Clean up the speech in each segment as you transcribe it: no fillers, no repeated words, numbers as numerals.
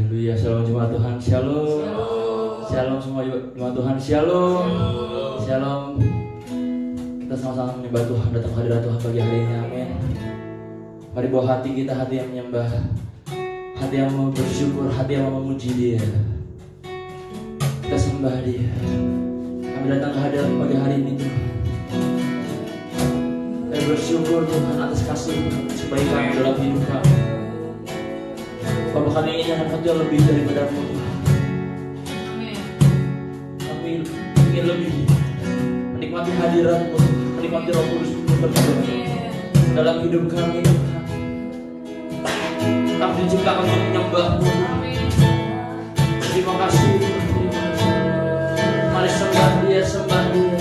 Haleluya, shalom jemaat Tuhan, shalom. Shalom semua jemaat Tuhan, shalom. Shalom. Kita sama-sama menyembah Tuhan, datang hadirat Tuhan pagi hari ini, amin. Mari bawa hati kita, hati yang menyembah, hati yang mau bersyukur, hati yang mau memuji Dia. Kita sembah Dia. Kami datang ke hadirat pagi hari ini Tuhan. Kami bersyukur Tuhan atas kasih kebaikan dalam hidup kami. Bapak, kami ingin yang engkau lebih daripada-Mu Tuhan. Kami ingin lebih menikmati hadirat-Mu, menikmati Roh Kudus bekerja dalam hidup kami Tuhan. Kami diciptakan untuk menyembah-Mu. Terima kasih Tuhan, terima kasih. Mari sembah Dia, sembah Dia.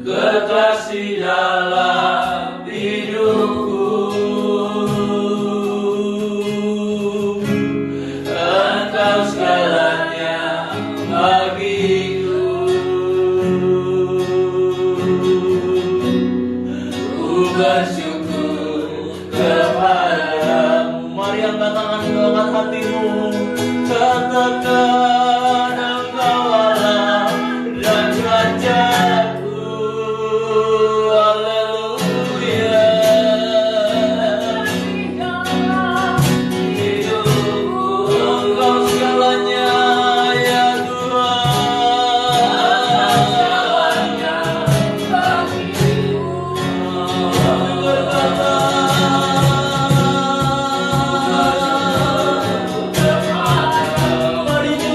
Kekasih dalam hidupku, Engkau segalanya bagiku. Ku bersyukur kepadamu. Mari angkat tangan, angkat hatimu, katakan Engkau Allah dan Rajaku. Mari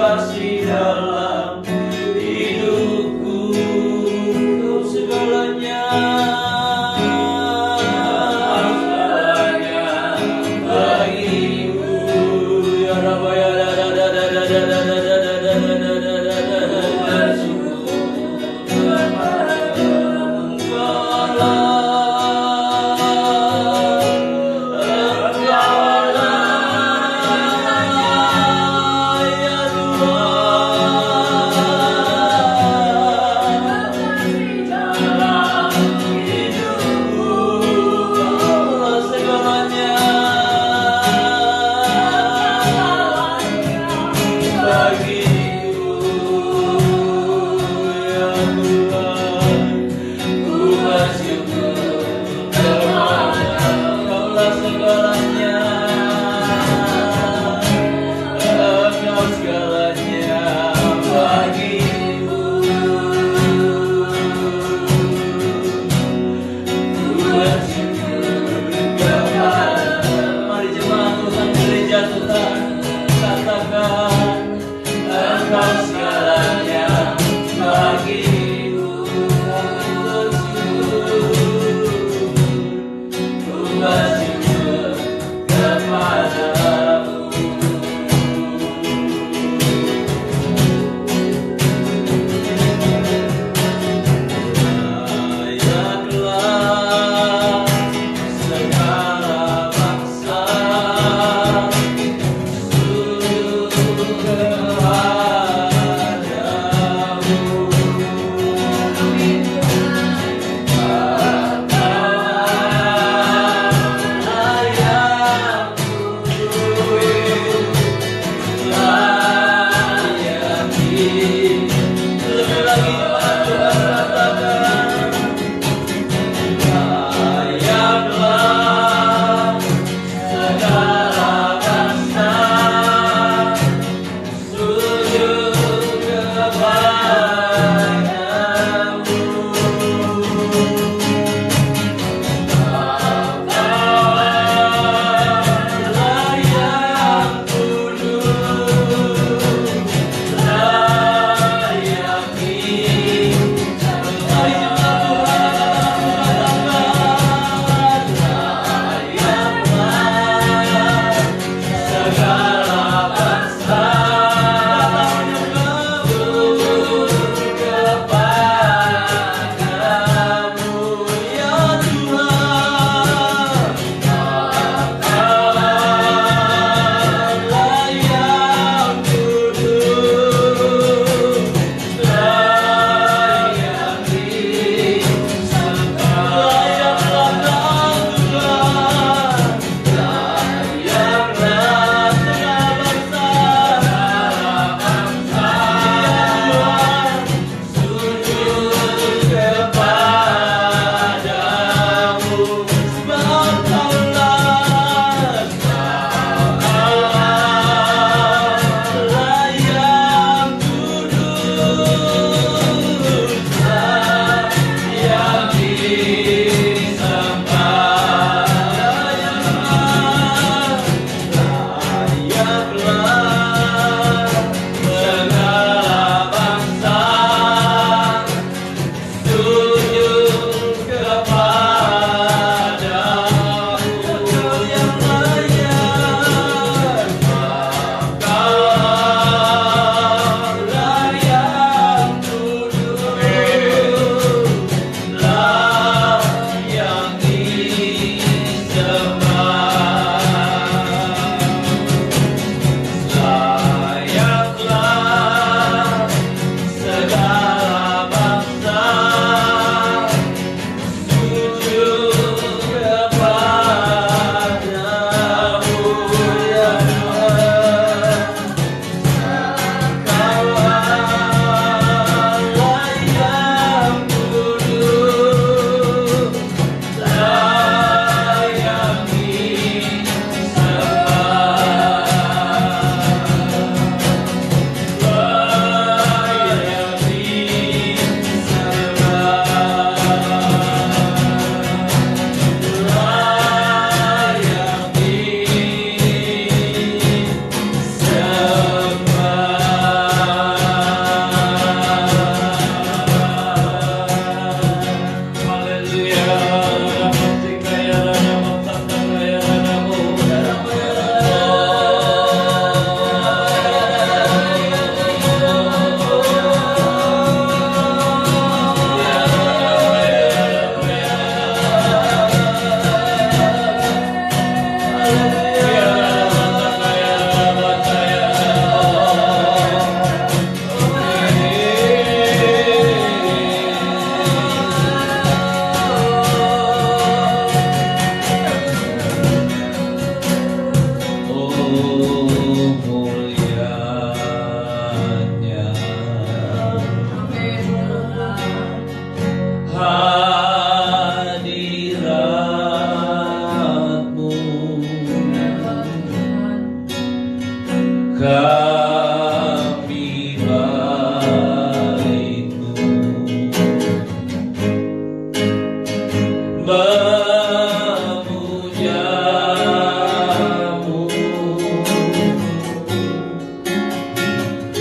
kasih dalam hidupku, Kau segalanya. Bagiku ya Rabbi ya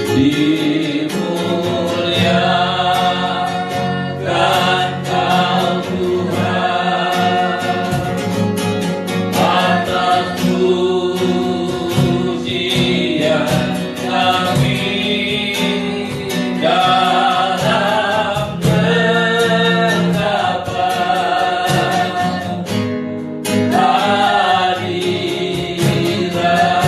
Dimuliakan Kau Tuhan, atas pujian kami dalam berkapan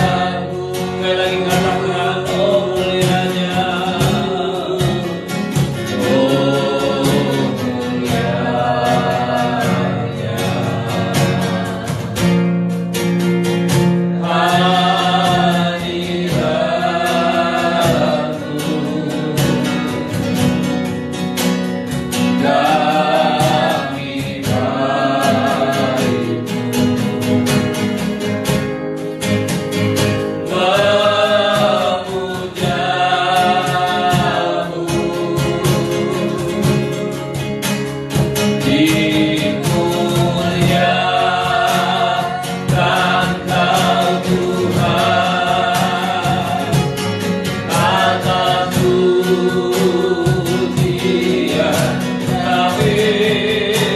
hadirat-Mu. Sekali lagi katakan, oh mulianya, oh mulianya hadirat-Mu kami dimuliakan Kau Tuhan, atas pujian kami dalam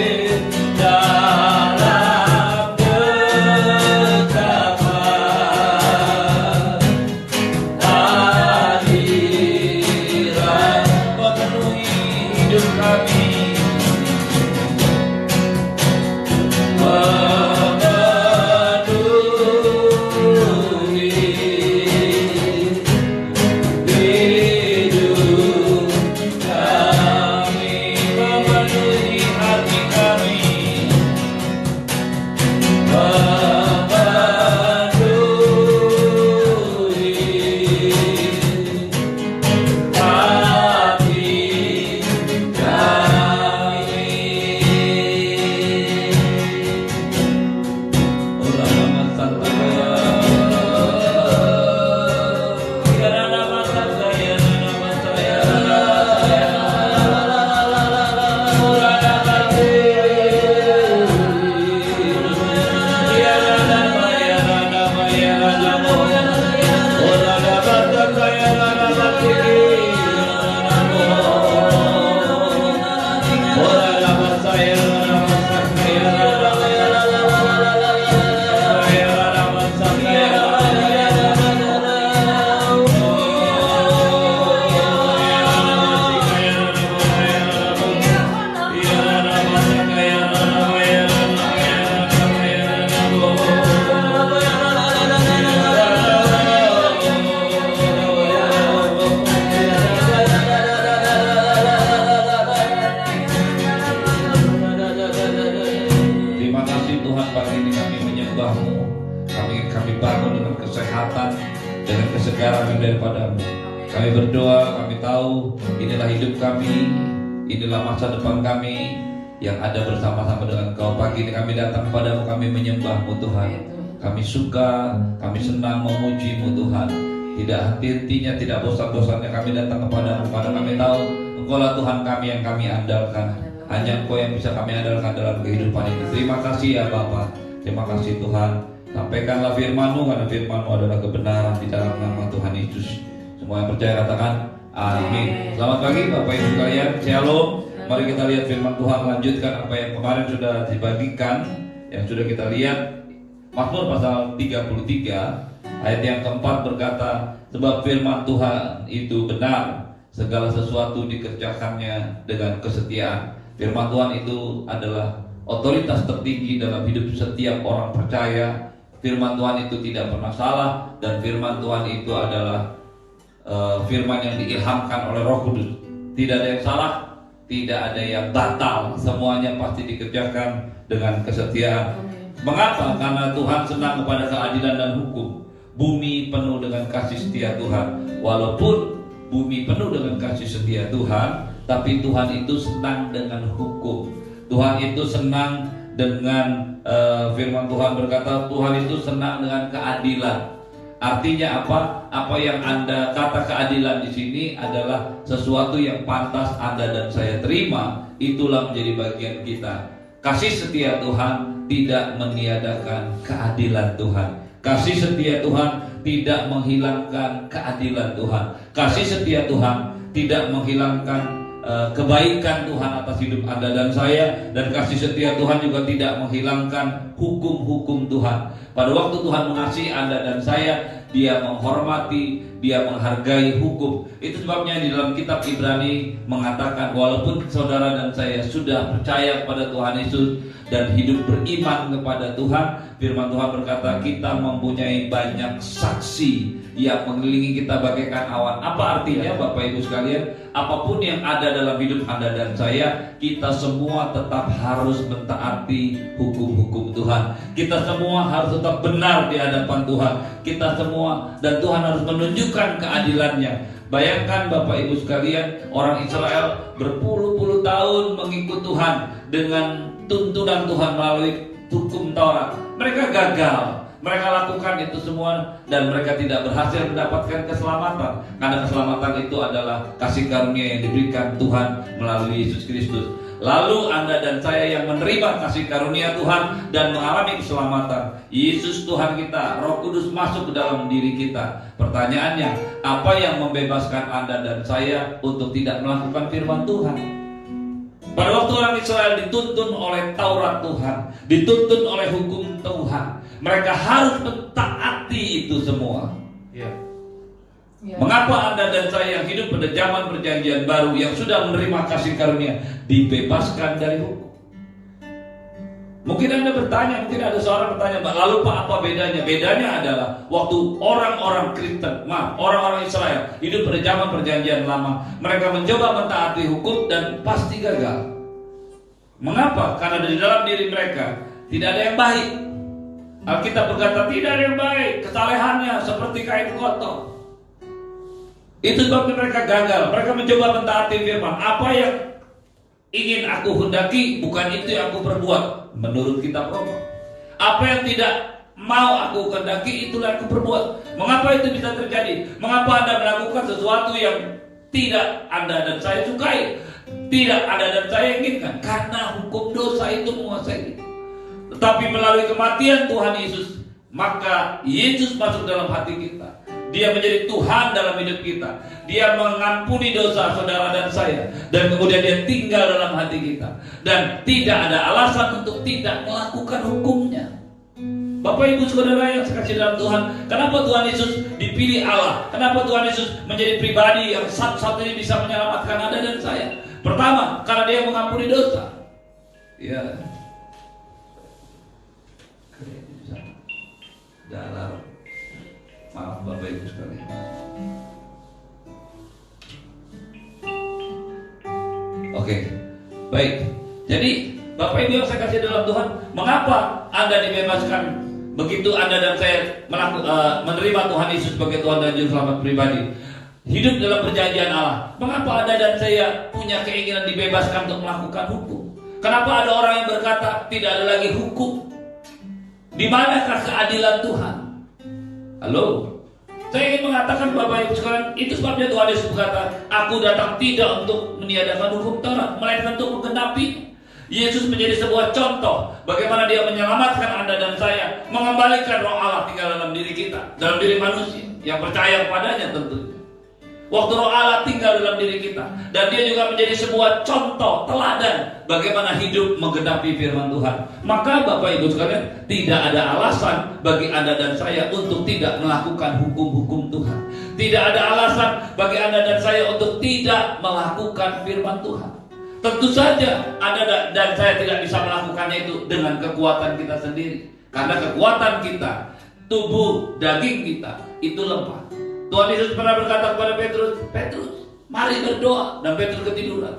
berkapan hadirat memenuhi hidup kami, memenuhi hidup kami, memenuhi hati kami, memenuhi hati kami. Terima kasih Tuhan, pagi ini kami menyembah-Mu. Kami bangun dengan kesehatan, dengan kesegaran yang daripada-Mu. Kami berdoa, kami tahu inilah hidup kami, inilah masa depan kami yang ada bersama-sama dengan Kau. Pagi ini kami datang kepada-Mu, kami menyembah-Mu Tuhan. Kami suka, kami senang memuji-Mu Tuhan. Tidak henti-hentinya, tidak bosan-bosannya kami datang kepada-Mu, karena kami tahu Engkau-lah Tuhan kami yang kami andalkan. Hanya Engkau yang bisa kami andalkan dalam kehidupan ini. Terima kasih ya Bapa. Terima kasih Tuhan. Sampaikanlah firman-Mu, karena firman-Mu adalah kebenaran, di dalam nama Tuhan Yesus. Semua yang percaya katakan amin. Selamat pagi Bapak Ibu sekalian. Shalom. Mari kita lihat firman Tuhan, lanjutkan apa yang kemarin sudah dibagikan, yang sudah kita lihat. Mazmur pasal 33 ayat yang keempat berkata, sebab firman Tuhan itu benar, segala sesuatu dikerjakannya dengan kesetiaan. Firman Tuhan itu adalah otoritas tertinggi dalam hidup setiap orang percaya. Firman Tuhan itu tidak pernah salah, dan firman Tuhan itu adalah firman yang diilhamkan oleh Roh Kudus. Tidak ada yang salah, tidak ada yang batal, semuanya pasti dikerjakan dengan kesetiaan. Mengapa? Karena Tuhan senang kepada keadilan dan hukum. Bumi penuh dengan kasih setia Tuhan. Walaupun bumi penuh dengan kasih setia Tuhan, tapi Tuhan itu senang dengan hukum. Tuhan itu senang dengan firman Tuhan berkata, Tuhan itu senang dengan keadilan. Artinya apa? Apa yang Anda kata keadilan di sini adalah sesuatu yang pantas Anda dan saya terima. Itulah menjadi bagian kita. Kasih setia Tuhan tidak meniadakan keadilan Tuhan. Kasih setia Tuhan tidak menghilangkan keadilan Tuhan. Kasih setia Tuhan tidak menghilangkan kebaikan Tuhan atas hidup Anda dan saya, dan kasih setia Tuhan juga tidak menghilangkan hukum-hukum Tuhan. Pada waktu Tuhan mengasihi Anda dan saya, Dia menghormati, Dia menghargai hukum. Itu sebabnya di dalam kitab Ibrani mengatakan, walaupun saudara dan saya sudah percaya kepada Tuhan Yesus dan hidup beriman kepada Tuhan, firman Tuhan berkata kita mempunyai banyak saksi yang mengelilingi kita bagaikan awan. Apa artinya Bapak Ibu sekalian? Apapun yang ada dalam hidup Anda dan saya, kita semua tetap harus mentaati hukum-hukum Tuhan. Kita semua harus tetap benar di hadapan Tuhan. Kita semua, dan Tuhan harus menunjukkan keadilannya. Bayangkan Bapak Ibu sekalian, orang Israel berpuluh-puluh tahun mengikut Tuhan dengan tuntunan Tuhan melalui hukum Taurat. Mereka gagal. Mereka lakukan itu semua dan mereka tidak berhasil mendapatkan keselamatan. Karena keselamatan itu adalah kasih karunia yang diberikan Tuhan melalui Yesus Kristus. Lalu Anda dan saya yang menerima kasih karunia Tuhan dan mengalami keselamatan. Yesus Tuhan kita, Roh Kudus masuk ke dalam diri kita. Pertanyaannya, apa yang membebaskan Anda dan saya untuk tidak melakukan firman Tuhan? Pada waktu orang Israel dituntun oleh Taurat Tuhan, dituntun oleh hukum Tuhan, mereka harus mentaati itu semua. Ya. Mengapa Anda dan saya yang hidup pada zaman perjanjian baru, yang sudah menerima kasih karunia, dibebaskan dari hukum? Mungkin Anda bertanya, mungkin ada seorang bertanya, lalu Pak, apa bedanya? Bedanya adalah waktu orang-orang Kristen, orang-orang Israel hidup pada zaman perjanjian lama, mereka mencoba mentaati hukum dan pasti gagal. Mengapa? Karena di dalam diri mereka tidak ada yang baik. Alkitab berkata tidak ada yang baik, kesalehannya seperti kain kotor. Itu sebabnya mereka gagal. Mereka mencoba mentaati firman. Apa yang ingin aku hendaki, bukan itu yang aku perbuat. Menurut kitab Roma, apa yang tidak mau aku hendaki, itulah aku perbuat. Mengapa itu bisa terjadi? Mengapa Anda melakukan sesuatu yang tidak Anda dan saya sukai, tidak Anda dan saya inginkan? Karena hukum dosa itu menguasai. Tetapi melalui kematian Tuhan Yesus, maka Yesus masuk dalam hati kita. Dia menjadi Tuhan dalam hidup kita. Dia mengampuni dosa saudara dan saya. Dan kemudian dia tinggal dalam hati kita. Dan tidak ada alasan untuk tidak melakukan hukumnya. Bapak Ibu Saudara yang sekasih dalam Tuhan, kenapa Tuhan Yesus dipilih Allah? Kenapa Tuhan Yesus menjadi pribadi yang satu-satunya bisa menyelamatkan Anda dan saya? Pertama, karena dia mengampuni dosa. Ya. Dalam, maaf Bapak Ibu sekalian. Oke, baik. Jadi Bapak Ibu yang saya kasih dalam Tuhan, mengapa Anda dibebaskan begitu Anda dan saya menerima Tuhan Yesus sebagai Tuhan dan Juru Selamat pribadi, hidup dalam perjanjian Allah? Mengapa Anda dan saya punya keinginan dibebaskan untuk melakukan hukum? Kenapa ada orang yang berkata tidak ada lagi hukum? Di manakah keadilan Tuhan? Halo, saya ingin mengatakan Bapak Ibu sekalian, itu sebabnya Tuhan Yesus berkata, aku datang tidak untuk meniadakan hukum Taurat, melainkan untuk menggenapi. Yesus menjadi sebuah contoh bagaimana dia menyelamatkan Anda dan saya, mengembalikan Roh Allah tinggal dalam diri kita, dalam diri manusia yang percaya kepadanya tentunya. Waktu Roh Allah tinggal dalam diri kita, dan dia juga menjadi sebuah contoh teladan bagaimana hidup menggenapi firman Tuhan. Maka Bapak Ibu sekalian, tidak ada alasan bagi Anda dan saya untuk tidak melakukan hukum-hukum Tuhan. Tidak ada alasan bagi Anda dan saya untuk tidak melakukan firman Tuhan. Tentu saja Anda dan saya tidak bisa melakukannya itu dengan kekuatan kita sendiri. Karena kekuatan kita, tubuh daging kita itu lemah. Tuhan Yesus pernah berkata kepada Petrus, Petrus, mari berdoa. Dan Petrus ketiduran.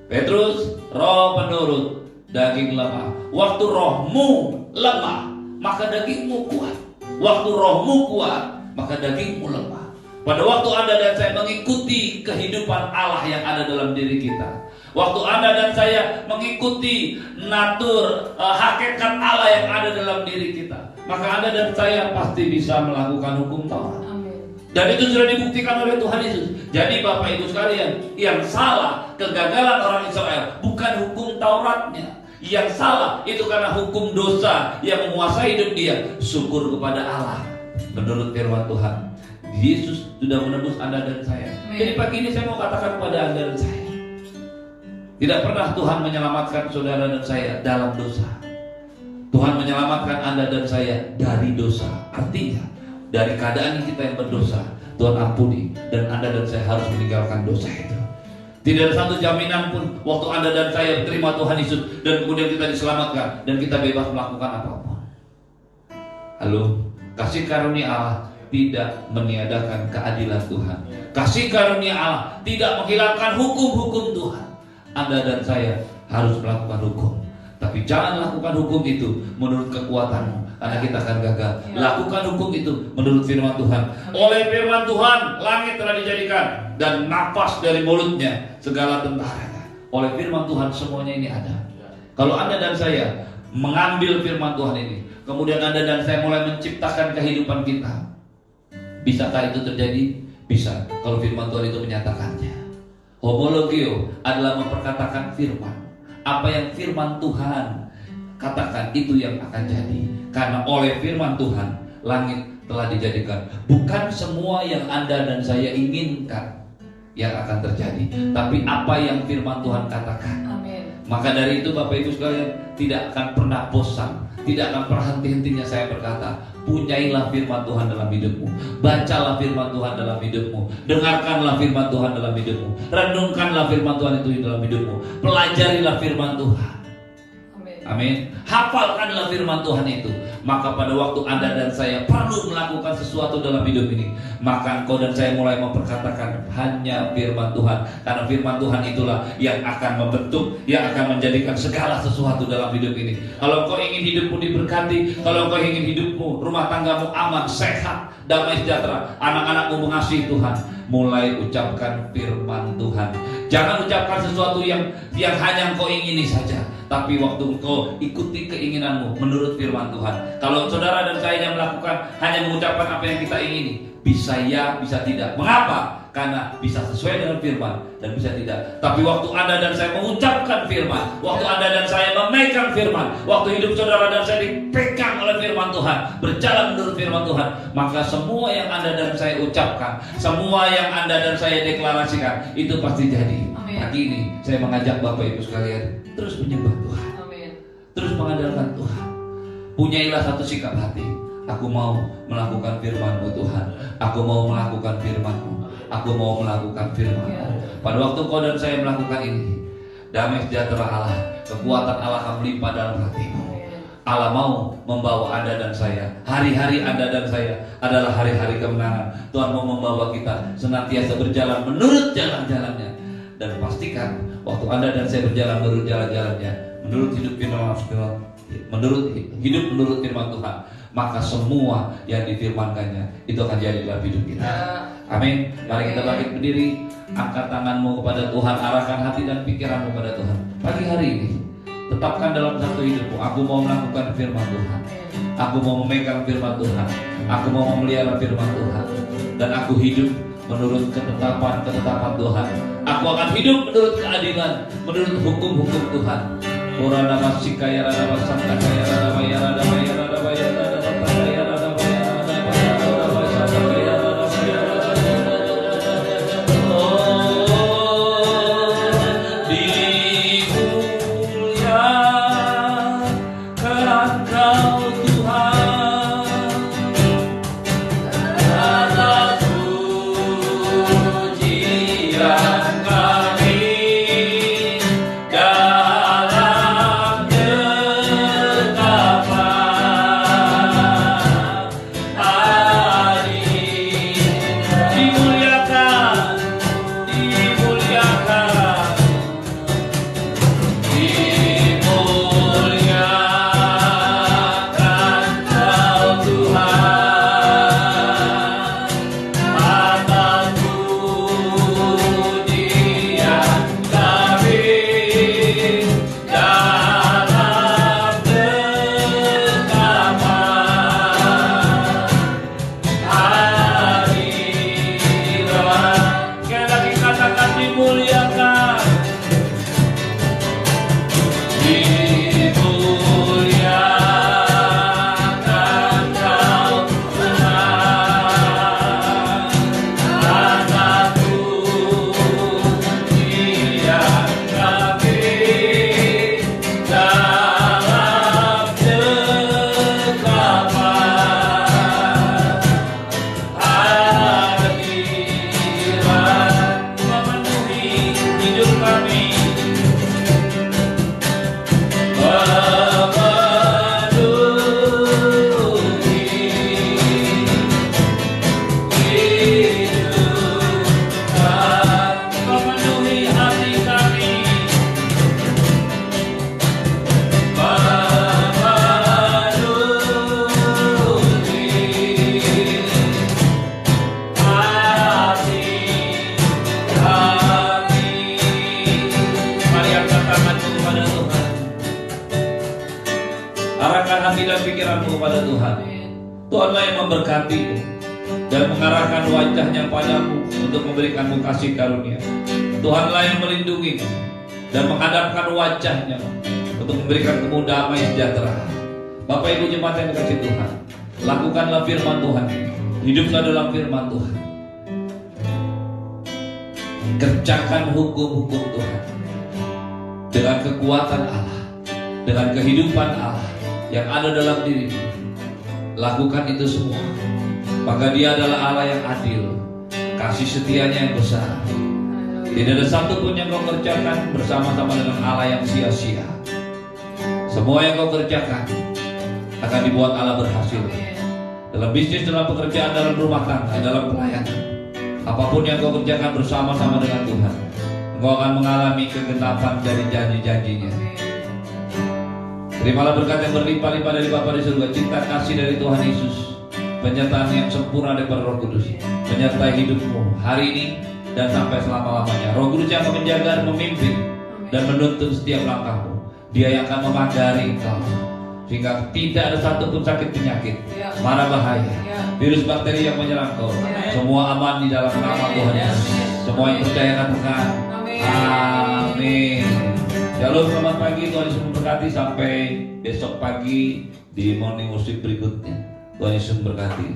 Petrus, roh penurut, daging lemah. Waktu rohmu lemah, maka dagingmu kuat. Waktu rohmu kuat, maka dagingmu lemah. Pada waktu Anda dan saya mengikuti kehidupan Allah yang ada dalam diri kita, waktu Anda dan saya mengikuti natur hakikat Allah yang ada dalam diri kita, maka Anda dan saya pasti bisa melakukan hukum Taurat. Dan itu sudah dibuktikan oleh Tuhan Yesus. Jadi Bapak Ibu sekalian, yang salah kegagalan orang Israel bukan hukum Tauratnya. Yang salah itu karena hukum dosa yang menguasai hidup dia. Syukur kepada Allah, menurut firman Tuhan. Yesus sudah menebus Anda dan saya. Jadi pagi ini saya mau katakan kepada Anda dan saya, tidak pernah Tuhan menyelamatkan saudara dan saya dalam dosa. Tuhan menyelamatkan Anda dan saya dari dosa. Artinya dari keadaan kita yang berdosa, Tuhan ampuni, dan Anda dan saya harus meninggalkan dosa itu. Tidak ada satu jaminan pun waktu Anda dan saya terima Tuhan Yesus dan kemudian kita diselamatkan dan kita bebas melakukan apapun. Halo, kasih karunia Allah tidak meniadakan keadilan Tuhan. Kasih karunia Allah tidak menghilangkan hukum-hukum Tuhan. Anda dan saya harus melakukan hukum, tapi jangan lakukan hukum itu menurut kekuatanmu, karena kita akan gagal. Lakukan hukum itu menurut firman Tuhan. Oleh firman Tuhan langit telah dijadikan, dan napas dari mulutnya segala tentaranya. Oleh firman Tuhan semuanya ini ada. Kalau Anda dan saya mengambil firman Tuhan ini, kemudian Anda dan saya mulai menciptakan kehidupan kita, bisakah itu terjadi? Bisa, kalau firman Tuhan itu menyatakannya. Homologio adalah memperkatakan firman. Apa yang firman Tuhan katakan itu yang akan jadi. Karena oleh firman Tuhan langit telah dijadikan. Bukan semua yang Anda dan saya inginkan yang akan terjadi, tapi apa yang firman Tuhan katakan. Amin. Maka dari itu Bapak Ibu sekalian, tidak akan pernah bosan, tidak akan pernah henti-hentinya saya berkata, punyailah firman Tuhan dalam hidupmu, bacalah firman Tuhan dalam hidupmu, dengarkanlah firman Tuhan dalam hidupmu, renungkanlah firman Tuhan itu dalam hidupmu, pelajarilah firman Tuhan. Amin. Hafalkanlah firman Tuhan itu. Maka pada waktu Anda dan saya perlu melakukan sesuatu dalam hidup ini, maka engkau dan saya mulai memperkatakan hanya firman Tuhan. Karena firman Tuhan itulah yang akan membentuk, yang akan menjadikan segala sesuatu dalam hidup ini. Kalau engkau ingin hidupmu diberkati, kalau engkau ingin hidupmu, rumah tanggamu aman, sehat, damai sejahtera, anak-anakmu mengasihi Tuhan, mulai ucapkan firman Tuhan. Jangan ucapkan sesuatu yang hanya engkau ingini saja, tapi waktu engkau ikuti keinginanmu menurut firman Tuhan. Kalau saudara dan saya yang melakukan hanya mengucapkan apa yang kita ingini, bisa ya, bisa tidak. Mengapa? Karena bisa sesuai dengan firman dan bisa tidak. Tapi waktu Anda dan saya mengucapkan firman, waktu Anda dan saya memegang firman, waktu hidup saudara dan saya dipegang oleh firman Tuhan, berjalan menurut firman Tuhan, maka semua yang Anda dan saya ucapkan, semua yang Anda dan saya deklarasikan, itu pasti jadi. Amin. Pagi ini saya mengajak Bapak Ibu sekalian terus menyembah Tuhan. Amin. Terus mengandalkan Tuhan. Punyailah satu sikap hati. Aku mau melakukan firman-Mu Tuhan. Aku mau melakukan firman-Mu. Aku mau melakukan firman-Mu. Pada waktu kau dan saya melakukan ini, damai sejahtera Allah, kekuatan Allah akan melimpah dalam hatimu. Allah mau membawa Anda dan saya. Hari-hari Anda dan saya adalah hari-hari kemenangan. Tuhan mau membawa kita senantiasa berjalan menurut jalan-jalannya. Dan pastikan waktu Anda dan saya berjalan menurut jalan-jalannya, menurut hidup firman menurut firman Tuhan, maka semua yang difirmankannya itu akan jadi dalam hidup kita. Amin. Mari kita bangkit berdiri, angkat tanganmu kepada Tuhan, arahkan hati dan pikiranmu kepada Tuhan. Pagi hari ini tetapkan dalam satu hidupmu, aku mau melakukan firman Tuhan, aku mau memegang firman Tuhan, aku mau memelihara firman Tuhan, dan aku hidup menurut ketetapan Tuhan. Aku akan hidup menurut keadilan, menurut hukum-hukum Tuhan. Orana masih kaya rada masanta kaya rada bayar rada bayar rada bayar rada bayar rada bayar rada bayar rada bayar rada dimuliakan Kau Tuhan, atas pujian kami dalam Dimuliakan Kau Tuhan. kepadamu kepada Tuhan. Tuhanlah yang memberkatimu dan mengarahkan wajahnya padamu untuk memberikanmu kasih karunia. Tuhanlah yang melindungimu dan menghadapkan wajahnya untuk memberikan kamu damai sejahtera. Bapak Ibu jemaat yang dikasihi Tuhan, lakukanlah firman Tuhan, hiduplah dalam firman Tuhan, kerjakan hukum-hukum Tuhan dengan kekuatan Allah, dengan kehidupan Allah yang ada dalam dirimu. Lakukan itu semua, maka Dia adalah Allah yang adil, kasih setianya yang besar. Tidak ada satu pun yang kau kerjakan bersama-sama dengan Allah yang sia-sia. Semua yang kau kerjakan akan dibuat Allah berhasil. Dalam bisnis, dalam pekerjaan, dalam rumah tangga, dalam pelayanan, apapun yang kau kerjakan bersama-sama dengan Tuhan, engkau akan mengalami kegenapan dari janji-janjinya. Terimalah berkat yang berlimpah-limpah dari Bapa di surga, cinta kasih dari Tuhan Yesus, penyertaan yang sempurna daripada Roh Kudus menyertai hidupmu hari ini dan sampai selama-lamanya. Roh Kudus yang akan menjaga dan memimpin dan menuntun setiap langkahmu. Dia yang akan memagari engkau sehingga tidak ada satupun sakit penyakit, mara bahaya, virus bakteri yang menyerang kau. Semua aman di dalam nama Tuhan Yesus. Semua yang percaya katakan amin. Shalom, selamat pagi, Tuhan Yesus memberkati. Sampai besok pagi di morning worship berikutnya. Tuhan Yesus memberkati.